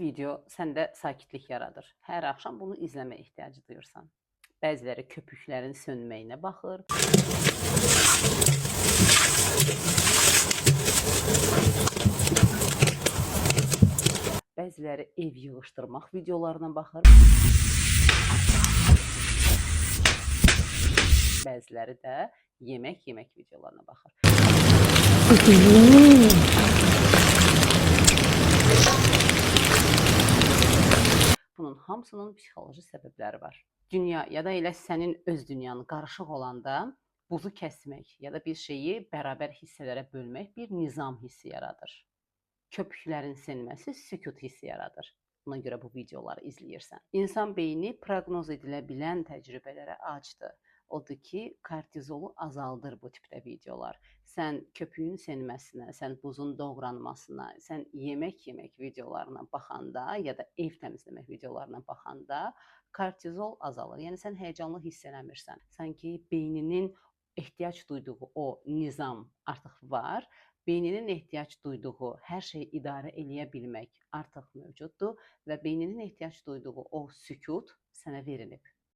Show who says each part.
Speaker 1: video səndə sakitlik yaradır. Hər axşam bunu izləməyə ehtiyacı duyursan. Bəziləri köpüklərin sönməyinə baxır. Bəziləri ev yığışdırmaq videolarına baxır. Bəziləri də yemək videolarına baxır. Bunun hamısının psixoloji səbəbləri var. Dünya ya da elə sənin öz dünyanı qarışıq olanda buzu kəsmək ya da bir şeyi bərabər hissələrə bölmək bir nizam hissi yaradır. Köpüklərin sönməsi sükut hissi yaradır. Buna görə bu videoları izləyirsən. İnsan beyni proqnoz edilə bilən təcrübələrə acdır. Odur ki, kortizolu azaldır bu tipdə videolar. Sən köpüyün sönməsinə, sən buzun doğranmasına, sən yemək videolarına baxanda ya da ev təmizləmək videolarına baxanda kortizol azalır. Yəni sən həyəcanlı hiss eləmirsən. Sanki beyninin ehtiyac duyduğu o nizam artıq var. Beyninin ehtiyac duyduğu hər şeyi idarə eləyə bilmək artıq mövcuddur və beyninin ehtiyac duyduğu o sükut sənə verilib.